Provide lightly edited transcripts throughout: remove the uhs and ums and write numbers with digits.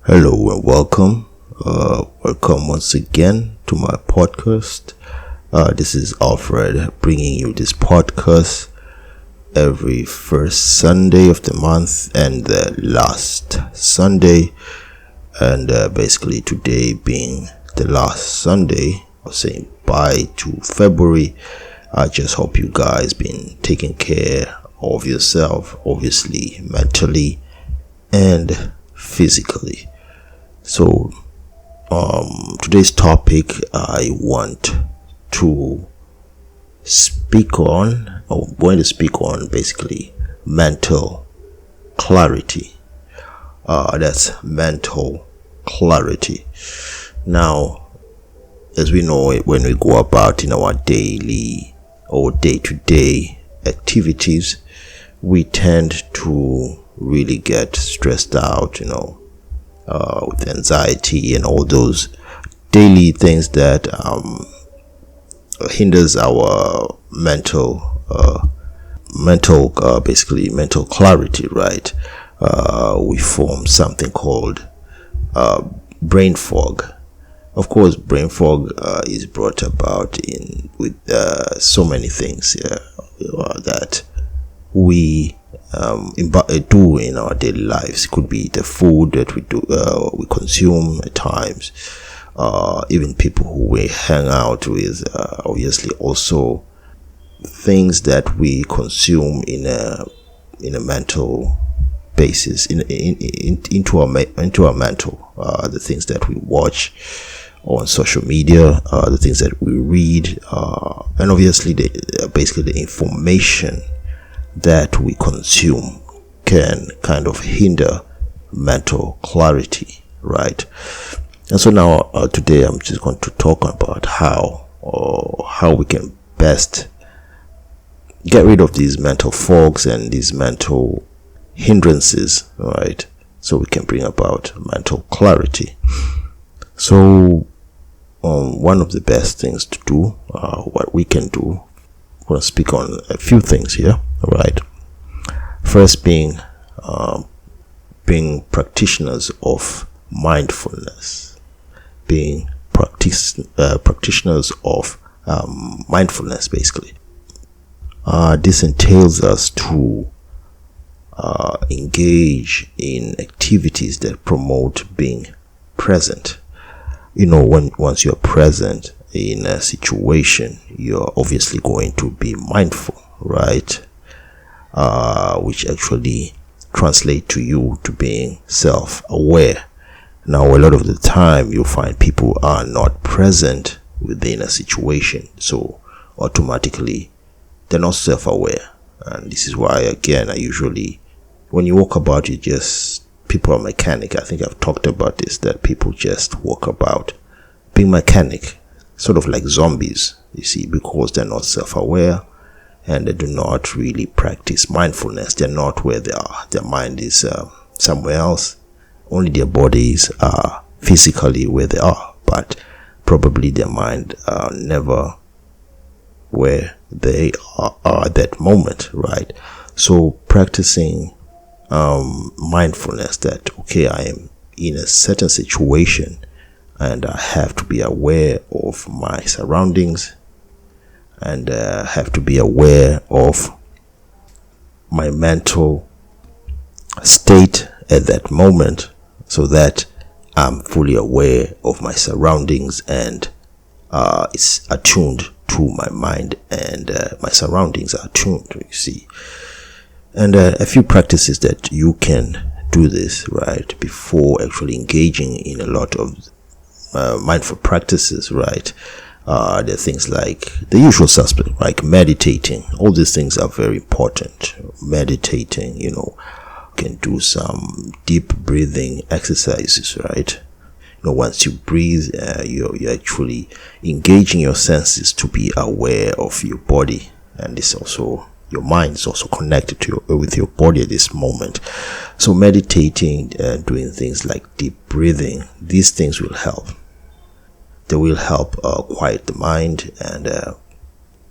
Hello and welcome. Welcome once again to my podcast. This is Alfred bringing you this podcast every first Sunday of the month and the last Sunday. And basically today being the last Sunday, or saying bye to February. I just hope you guys been taking care of yourself, obviously mentally and physically. So today's topic I want to speak on, or going to speak on, basically mental clarity. That's mental clarity. Now, as we know, when we go about in our daily or day-to-day activities, we tend to really get stressed out, with anxiety and all those daily things that hinders our mental clarity, right? We form something called brain fog. Of course, brain fog is brought about with so many things that we do in our daily lives. It could be the food that we consume at times, even people who we hang out with, obviously also things that we consume in a mental basis, into our mental, the things that we watch on social media, the things that we read, and obviously basically the information that we consume can kind of hinder mental clarity, right? And so now today I'm just going to talk about how we can best get rid of these mental fogs and these mental hindrances, right? So we can bring about mental clarity. So one of the best things to do, what we can do, I'm going to speak on a few things here, right? First being practitioners of mindfulness, being practitioners of mindfulness, basically. This entails us to engage in activities that promote being present. Once you're present in a situation, you're obviously going to be mindful, right? Which actually translate to you to being self-aware. Now, a lot of the time you'll find people are not present within a situation, so automatically they're not self-aware. And this is why, again, when you walk about, people are mechanic. I think I've talked about this, that people just walk about being mechanic, sort of like zombies, you see, because they're not self-aware and they do not really practice mindfulness. They're not where they are. Their mind is somewhere else. Only their bodies are physically where they are, but probably their mind are never where they are at that moment, right? So practicing mindfulness, that okay, I am in a certain situation and I have to be aware of my surroundings and have to be aware of my mental state at that moment, so that I'm fully aware of my surroundings and it's attuned to my mind, and my surroundings are attuned, you see. And a few practices that you can do this, right, before actually engaging in a lot of mindful practices, right? There are things like the usual suspect, like meditating. All these things are very important. Meditating, can do some deep breathing exercises, right? Once you breathe, you're actually engaging your senses to be aware of your body, and this also, your mind is also connected with your body at this moment. So meditating, doing things like deep breathing, these things will help. They will help quiet the mind and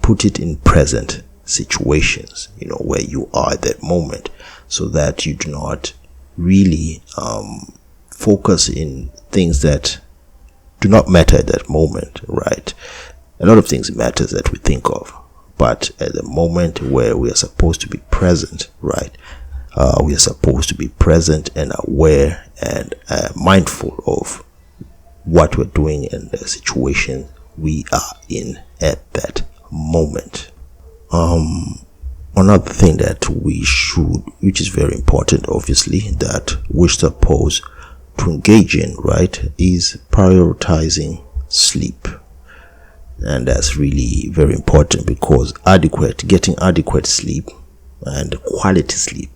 put it in present situations, where you are at that moment, so that you do not really focus in things that do not matter at that moment, right? A lot of things matters that we think of, but at the moment where we are supposed to be present, right? We are supposed to be present and aware and mindful of what we're doing and the situation we are in at that moment. Another thing that which is very important, obviously, that we're supposed to engage in, right, is prioritizing sleep. And that's really very important, because getting adequate sleep and quality sleep,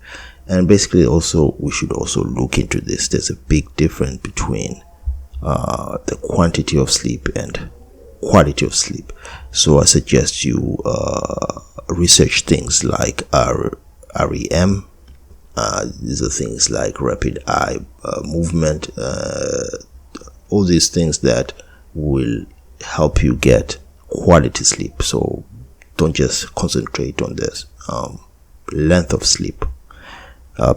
and basically also we should also look into this. There's a big difference between the quantity of sleep and quality of sleep. So I suggest you research things like REM. These are things like rapid eye movement, all these things that will help you get quality sleep. So don't just concentrate on this length of sleep.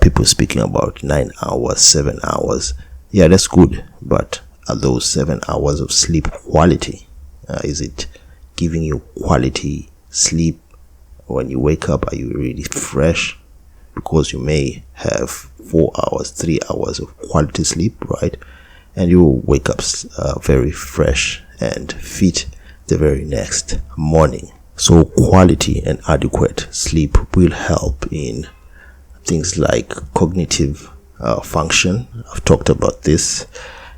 People speaking about 9 hours, 7 hours. Yeah, that's good, but are those 7 hours of sleep quality? Is it giving you quality sleep? When you wake up, are you really fresh? Because you may have 4 hours, 3 hours of quality sleep, right? And you will wake up very fresh and fit the very next morning. So quality and adequate sleep will help in things like cognitive function. I've talked about this.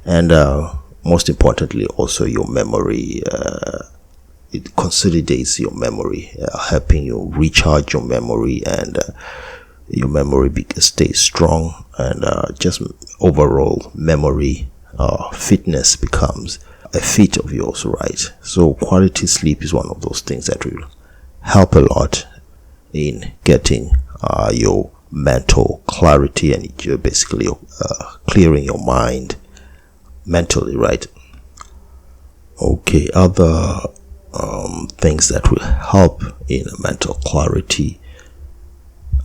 And most importantly, also your memory. It consolidates your memory, helping you recharge your memory, and your memory stays strong, and just overall memory fitness becomes a fit of yours, right? So quality sleep is one of those things that will help a lot in getting your mental clarity, and you're basically clearing your mind mentally, right? Okay, other things that will help in mental clarity,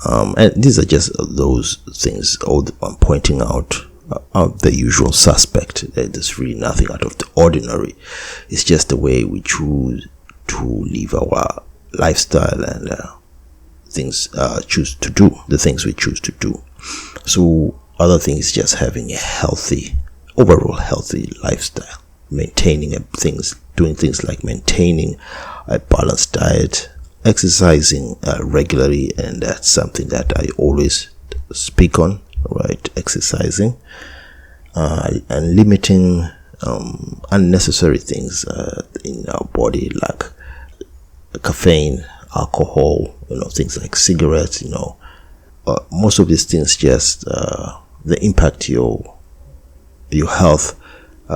and these are just those things I'm pointing out, the usual suspect. There's really nothing out of the ordinary. It's just the way we choose to live our lifestyle, and choose to do the things we choose to do. So other things, just having a overall healthy lifestyle, doing things like maintaining a balanced diet, exercising regularly, and that's something that I always speak on, right? Exercising, and limiting unnecessary things in our body, like caffeine, alcohol, things like cigarettes. Most of these things just they impact your health,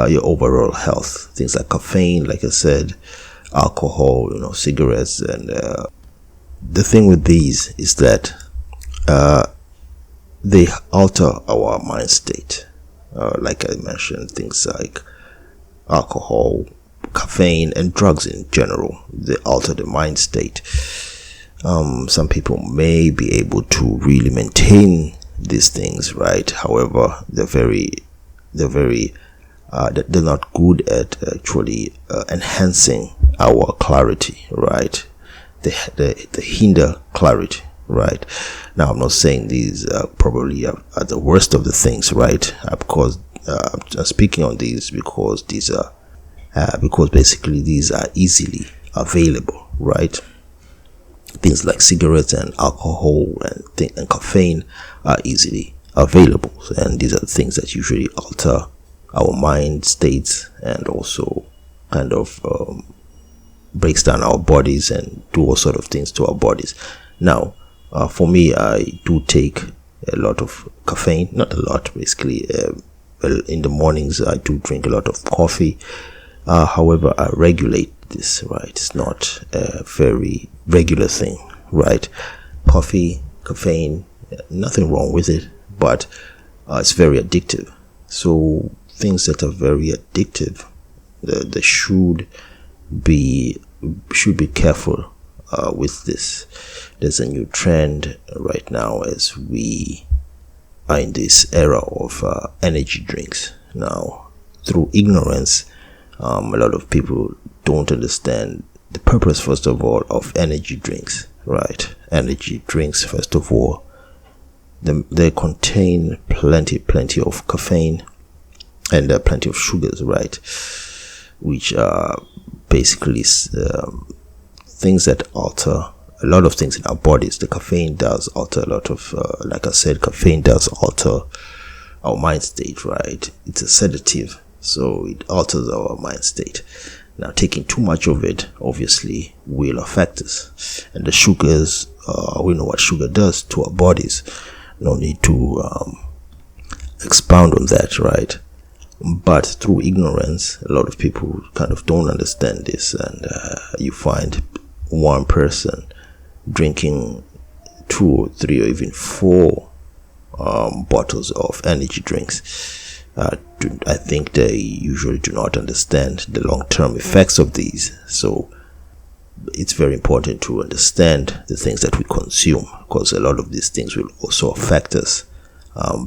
your overall health. Things like caffeine, like I said, alcohol, cigarettes, and the thing with these is that they alter our mind state. Like I mentioned, things like alcohol, caffeine, and drugs in general, they alter the mind state. Some people may be able to really maintain these things, right? However, they're not good at actually enhancing our clarity, right? They hinder clarity, right? Now, I'm not saying these probably are the worst of the things, right? Because I'm speaking on these because because basically these are easily available, right? Things like cigarettes and alcohol and caffeine are easily available, and these are the things that usually alter our mind states, and also kind of breaks down our bodies and do all sort of things to our bodies. Now, for me, I do take a lot of caffeine, not a lot, basically. Well, in the mornings, I do drink a lot of coffee. However, I regulate this, right? It's not a very regular thing, right? Coffee, caffeine, nothing wrong with it, but it's very addictive. So things that are very addictive, they should be careful with this. There's a new trend right now as we in this era of energy drinks. Now, through ignorance, a lot of people don't understand the purpose, first of all, of energy drinks, right? Energy drinks, first of all, they contain plenty of caffeine and plenty of sugars, right? Which are basically things that alter a lot of things in our bodies. The caffeine does alter a lot of, like I said, caffeine does alter our mind state, right? It's a sedative, so it alters our mind state. Now, taking too much of it obviously will affect us. And the sugars, we know what sugar does to our bodies. No need to expound on that, right? But through ignorance, a lot of people kind of don't understand this, and you find one person drinking 2 or 3 or even 4 bottles of energy drinks. I think they usually do not understand the long-term effects of these. So it's very important to understand the things that we consume, because a lot of these things will also affect us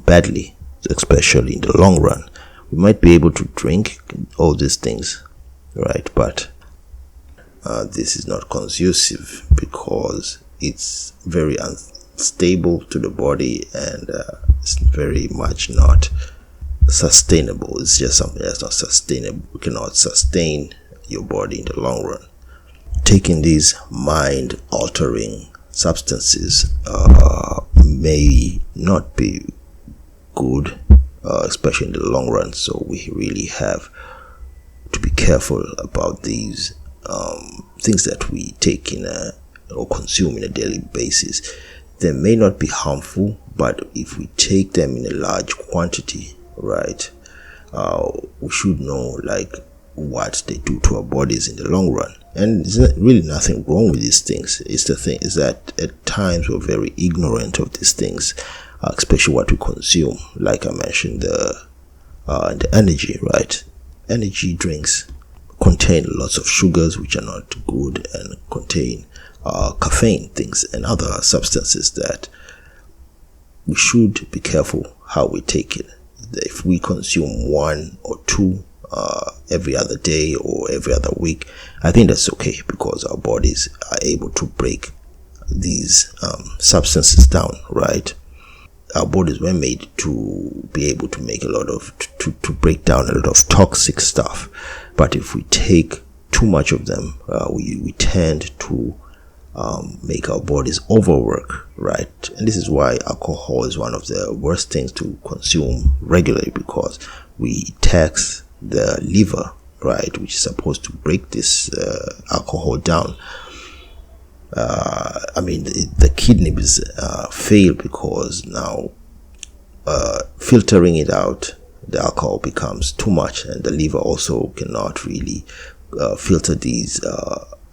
badly, especially in the long run. We might be able to drink all these things, right? But this is not conducive, because it's very unstable to the body, and it's very much not sustainable. It's just something that's not sustainable. You cannot sustain your body in the long run. Taking these mind-altering substances may not be good, especially in the long run. So we really have to be careful about these things that we take in or consume in a daily basis. They may not be harmful, but if we take them in a large quantity, right, we should know like what they do to our bodies in the long run. And there's really nothing wrong with these things. It's the thing is that at times we're very ignorant of these things, especially what we consume. Like I mentioned, the energy, right? Energy drinks contain lots of sugars which are not good, and contain caffeine things and other substances that we should be careful how we take it. If we consume 1 or 2 every other day or every other week, I think that's okay, because our bodies are able to break these substances down, right? Our bodies were made to be able to make a lot of to break down a lot of toxic stuff. But if we take too much of them, we tend to make our bodies overwork, right? And this is why alcohol is one of the worst things to consume regularly, because we tax the liver, right, which is supposed to break this alcohol down. The kidneys fail, because now filtering it out, the alcohol becomes too much, and the liver also cannot really filter these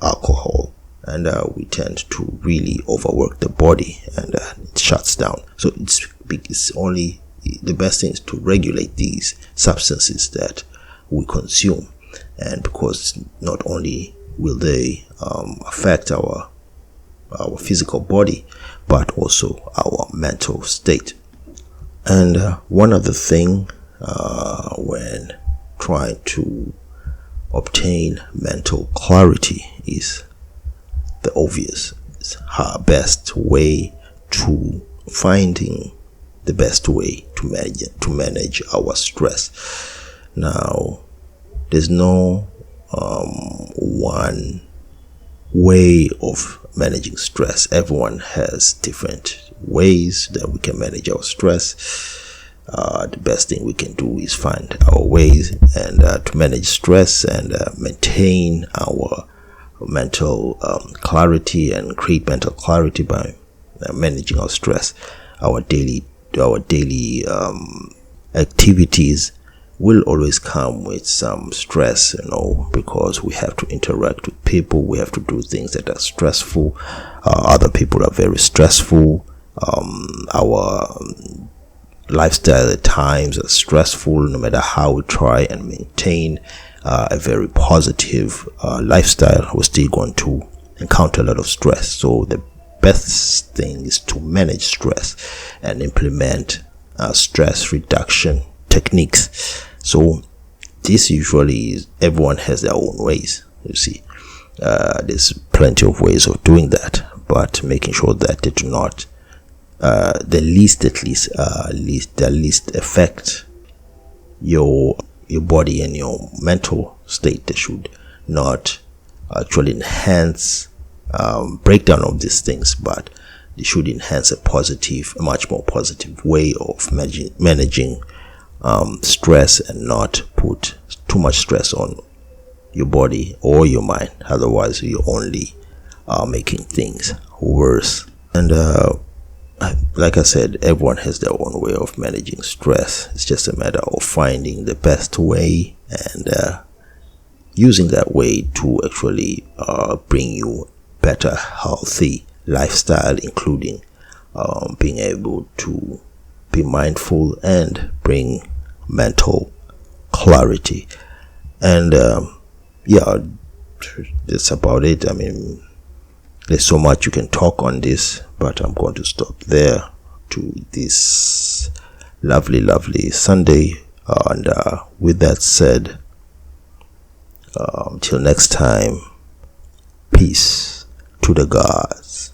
alcohol, and we tend to really overwork the body, and it shuts down. So it's only the best thing is to regulate these substances that we consume, and because not only will they affect our physical body, but also our mental state. And one other thing, when trying to obtain mental clarity, is the obvious. It's our best way to finding the best way to manage our stress. Now, there's no one way of managing stress. Everyone has different ways that we can manage our stress. The best thing we can do is find our ways and to manage stress and maintain our mental clarity, and create mental clarity by managing our stress. Our daily activities will always come with some stress, because we have to interact with people, we have to do things that are stressful. Other people are very stressful. Our lifestyle at times are stressful. No matter how we try and maintain a very positive lifestyle, we're still going to encounter a lot of stress. So the best thing is to manage stress and implement stress reduction techniques. So this usually is, everyone has their own ways, you see. There's plenty of ways of doing that, but making sure that they do not the least affect your body and your mental state. They should not actually enhance breakdown of these things, but they should enhance a much more positive way of managing stress, and not put too much stress on your body or your mind. Otherwise you're only making things worse. And like I said, everyone has their own way of managing stress. It's just a matter of finding the best way and using that way to actually bring you better, healthy lifestyle, including being able to be mindful and bring mental clarity. And yeah, that's about it. I mean, there's so much you can talk on this, but I'm going to stop there to this lovely Sunday. And with that said, till next time, peace to the gods.